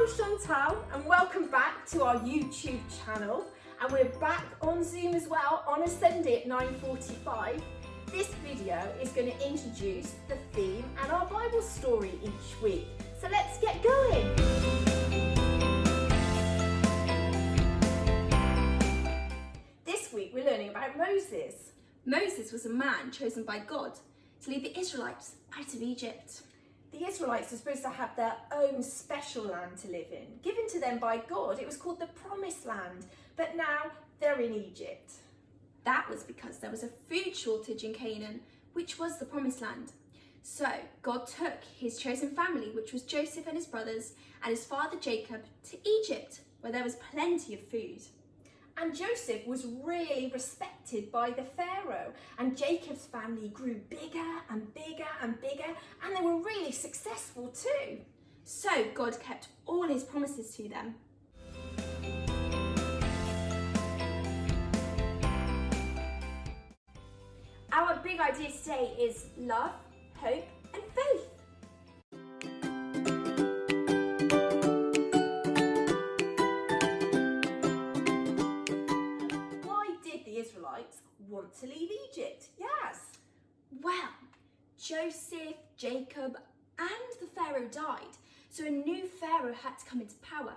I'm Chantal and welcome back to our YouTube channel, and we're back on Zoom as well on a Sunday at 9:45. This video is going to introduce the theme and our Bible story each week. So let's get going. This week we're learning about Moses. Moses was a man chosen by God to lead the Israelites out of Egypt. The Israelites were supposed to have their own special land to live in, given to them by God. It was called the Promised Land, but now they're in Egypt. That was because there was a food shortage in Canaan, which was the Promised Land. So God took his chosen family, which was Joseph and his brothers, and his father Jacob, to Egypt, where there was plenty of food. And Joseph was really respected by the Pharaoh, and Jacob's family grew bigger and bigger and bigger, and they were really successful too. So God kept all his promises to them. Our big idea today is love, hope, and faith. Israelites want to leave Egypt? Yes. Well, Joseph, Jacob, and the Pharaoh died, so a new Pharaoh had to come into power.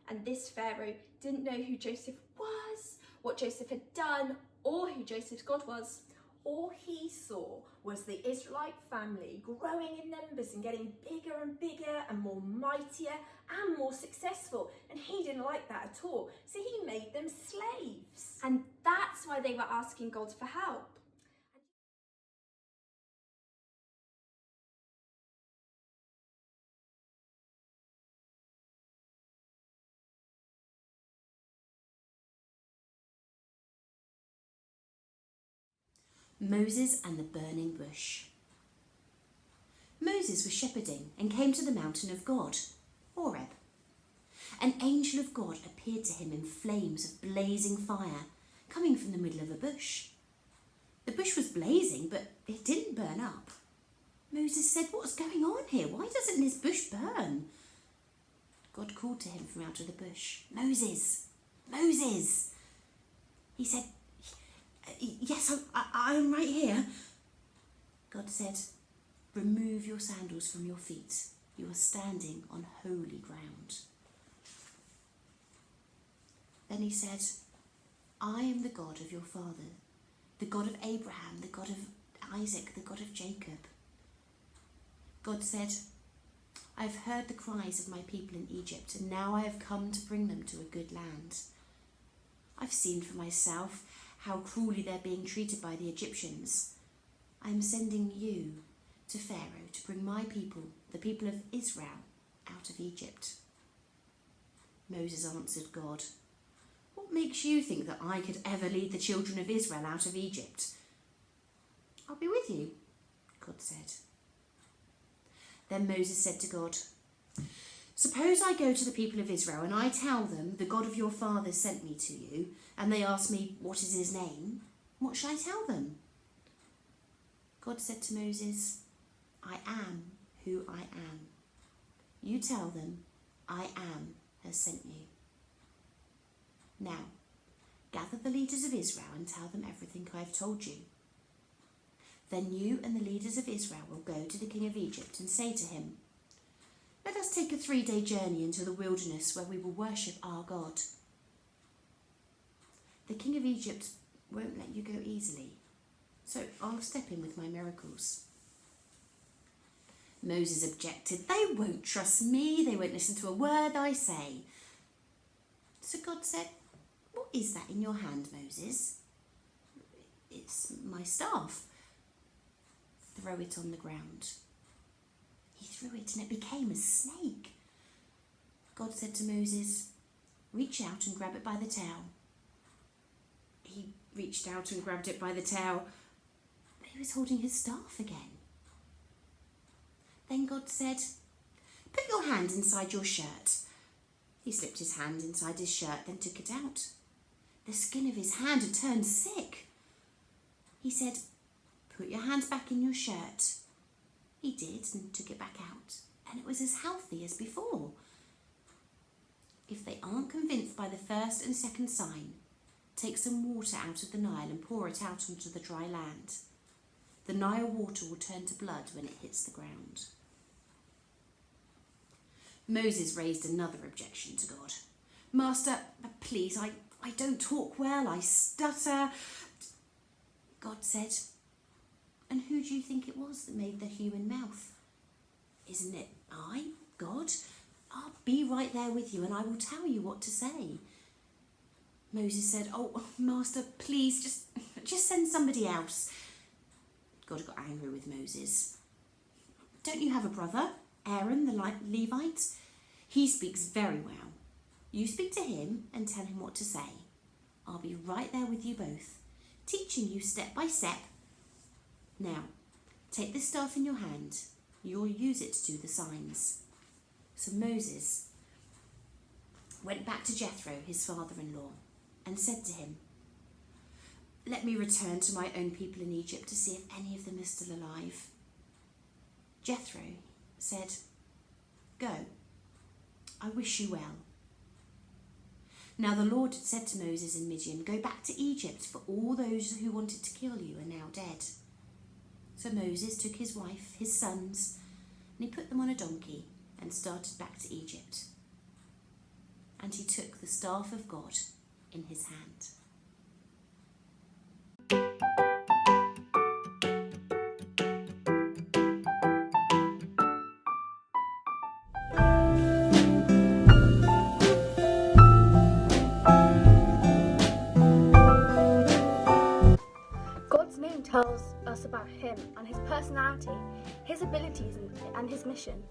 And this Pharaoh didn't know who Joseph was, what Joseph had done, or who Joseph's God was. All he saw was the Israelite family growing in numbers and getting bigger and bigger and more mightier and more successful. And he didn't like that at all. So he made them slaves. And that's why they were asking God for help. Moses and the burning bush. Moses was shepherding and came to the mountain of God, Horeb. An angel of God appeared to him in flames of blazing fire, coming from the middle of a bush. The bush was blazing, but it didn't burn up. Moses said, "What's going on here? Why doesn't this bush burn?" God called to him from out of the bush, "Moses, Moses." He said, "Yes, I'm right here." God said, "Remove your sandals from your feet. You are standing on holy ground." Then he said, "I am the God of your father, the God of Abraham, the God of Isaac, the God of Jacob." God said, "I have heard the cries of my people in Egypt, and now I have come to bring them to a good land. I've seen for myself how cruelly they're being treated by the Egyptians. I am sending you to Pharaoh to bring my people, the people of Israel, out of Egypt." Moses answered God, "What makes you think that I could ever lead the children of Israel out of Egypt?" "I'll be with you," God said. Then Moses said to God, "Suppose I go to the people of Israel and I tell them, 'The God of your fathers sent me to you,' and they ask me, 'What is his name?' What shall I tell them?" God said to Moses, "I am who I am. You tell them, 'I am has sent you.' Now, gather the leaders of Israel and tell them everything I have told you. Then you and the leaders of Israel will go to the king of Egypt and say to him, 'Let us take a 3-day journey into the wilderness where we will worship our God.' The king of Egypt won't let you go easily, so I'll step in with my miracles." Moses objected. "They won't trust me. They won't listen to a word I say." So God said, "What is that in your hand, Moses?" "It's my staff." "Throw it on the ground." He threw it and it became a snake. God said to Moses, "Reach out and grab it by the tail." He reached out and grabbed it by the tail, but he was holding his staff again. Then God said, "Put your hand inside your shirt." He slipped his hand inside his shirt, then took it out. The skin of his hand had turned sick. He said, "Put your hand back in your shirt." He did and took it back out, and it was as healthy as before. If they aren't convinced by the first and second sign, take some water out of the Nile and pour it out onto the dry land. The Nile water will turn to blood when it hits the ground. Moses raised another objection to God. Master, please, I don't talk well, I stutter. God said, and who do you think it was that made the human mouth? Isn't it I, God? I'll be right there with you and I will tell you what to say. Moses said, oh, Master, please, just send somebody else. God got angry with Moses. Don't you have a brother, Aaron the Levite? He speaks very well. You speak to him and tell him what to say. I'll be right there with you both, teaching you step by step. Now, take this staff in your hand. You'll use it to do the signs. So Moses went back to Jethro, his father-in-law, and said to him, let me return to my own people in Egypt to see if any of them are still alive. Jethro said, go, I wish you well. Now the Lord had said to Moses in Midian, go back to Egypt, for all those who wanted to kill you are now dead. So Moses took his wife, his sons, and he put them on a donkey and started back to Egypt. And he took the staff of God in his hand. God's name tells us about him and his personality, his abilities and his mission.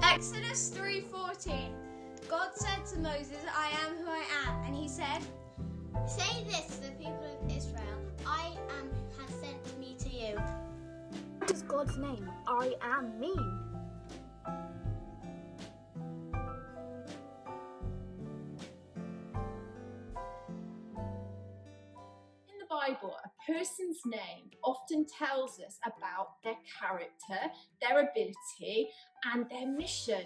Exodus 3:14. God said to Moses, I am who I am. And he said, say this to the people of Israel, I am has sent me to you. What does God's name, I am, mean? In the Bible, a person's name often tells us about their character, their ability, and their mission.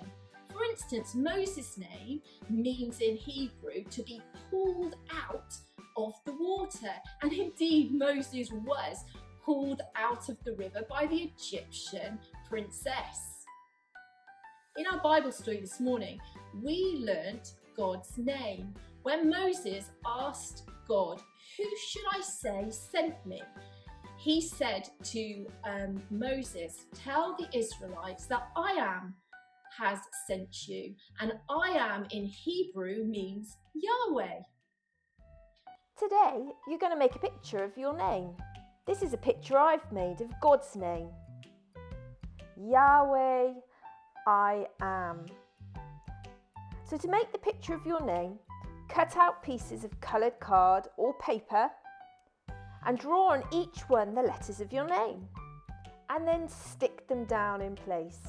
For instance, Moses' name means in Hebrew to be pulled out of the water. And indeed, Moses was pulled out of the river by the Egyptian princess. In our Bible story this morning, we learnt God's name. When Moses asked God, who should I say sent me? He said to Moses, tell the Israelites that I am has sent you. And I am in Hebrew means Yahweh. Today, you're going to make a picture of your name. This is a picture I've made of God's name. Yahweh, I am. So to make the picture of your name, cut out pieces of coloured card or paper and draw on each one the letters of your name and then stick them down in place.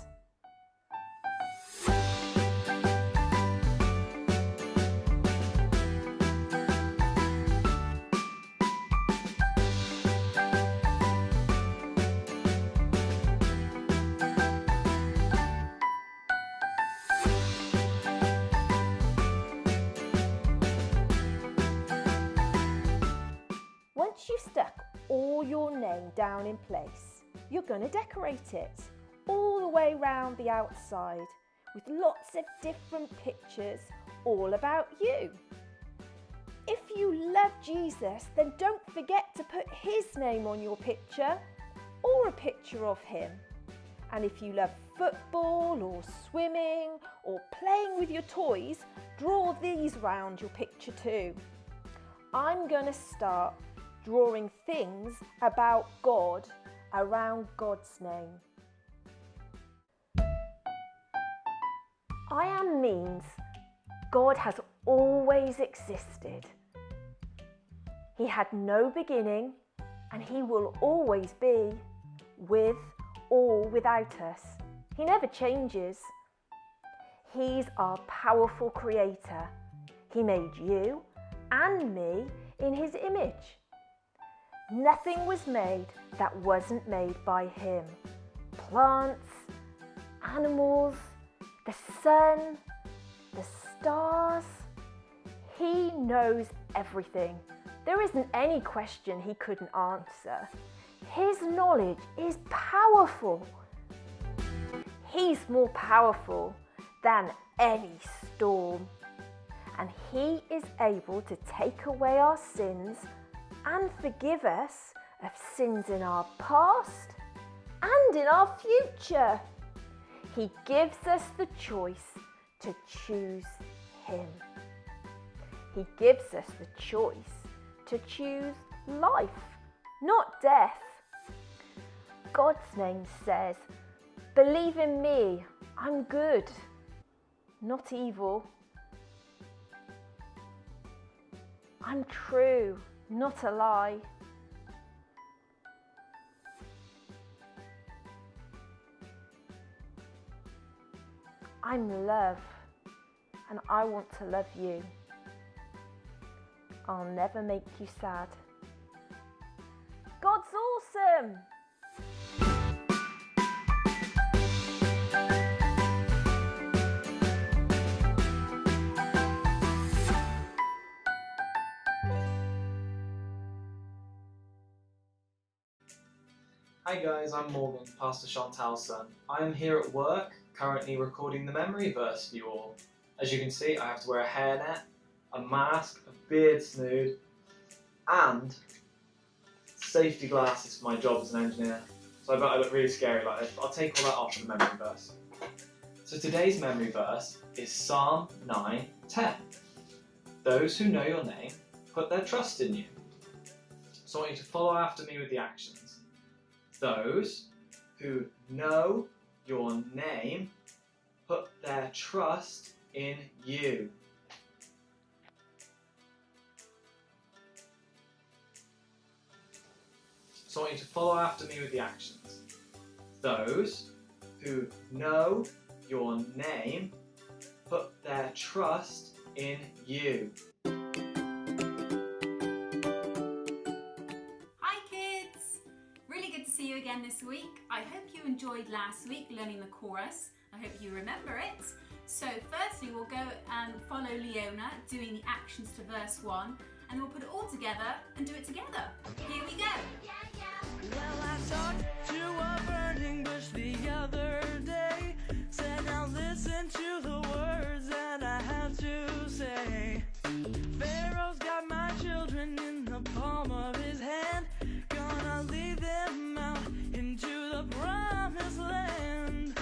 Once you've stuck all your name down in place, you're going to decorate it all the way round the outside with lots of different pictures all about you. If you love Jesus, then don't forget to put his name on your picture or a picture of him. And if you love football or swimming or playing with your toys, draw these round your picture too. I'm going to start drawing things about God around God's name. I am means God has always existed. He had no beginning and he will always be with or without us. He never changes. He's our powerful creator. He made you and me in his image. Nothing was made that wasn't made by him. Plants, animals, the sun, the stars. He knows everything. There isn't any question he couldn't answer. His knowledge is powerful. He's more powerful than any storm. And he is able to take away our sins and forgive us of sins in our past and in our future. He gives us the choice to choose him. He gives us the choice to choose life, not death. God's name says, believe in me, I'm good, not evil. I'm true, not a lie. I'm love, and I want to love you. I'll never make you sad. God's awesome! Hi guys, I'm Morgan, Pastor Chantal's son. I'm here at work, currently recording the memory verse for you all. As you can see, I have to wear a hairnet, a mask, a beard snood, and safety glasses for my job as an engineer. So I bet I look really scary like this, but I'll take all that off for the memory verse. So today's memory verse is Psalm 9:10. Those who know your name put their trust in you. So I want you to follow after me with the actions. Those who know your name put their trust in you. So I want you to follow after me with the actions. Those who know your name put their trust in you. Again this week. I hope you enjoyed last week learning the chorus. I hope you remember it. So firstly we'll go and follow Leona doing the actions to verse 1 and we'll put it all together and do it together. Here we go. Well, I talked to a burning bush the other day, said now listen to the words that I have to say. Pharaoh's got my children in the palm of his hand, gonna lead them out into the promised land.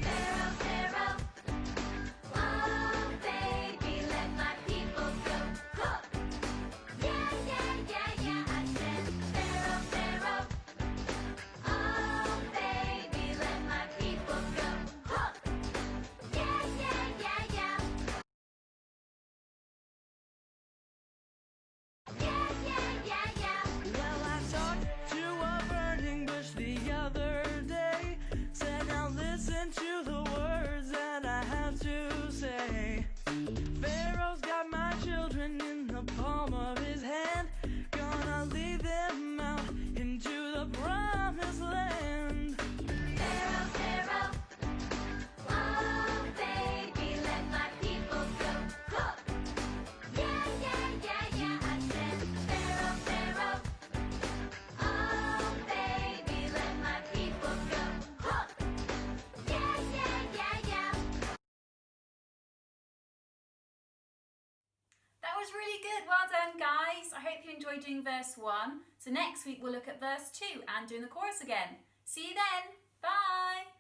Pharaoh, Pharaoh, oh baby, let my people go. Go! Yeah, yeah, yeah, yeah, I said Pharaoh, Pharaoh, oh baby, let my people go. Go! Yeah, yeah, yeah, yeah. Yeah, yeah, yeah, yeah. Well, I talked to a burning bush the other day, said now listen to the words that I have to say. Pharaoh's got my children in the palm of his hand, gonna lead them out into the promised land. Pharaoh, Pharaoh, oh baby, let my people go. Go! Yeah, yeah, yeah, yeah, I said Pharaoh, Pharaoh, oh baby, let my people go. Go! Yeah, yeah, yeah, yeah. That was really good. Well done guys. I hope you enjoyed doing verse 1. So next week we'll look at verse 2 and doing the chorus again. See you then. Bye.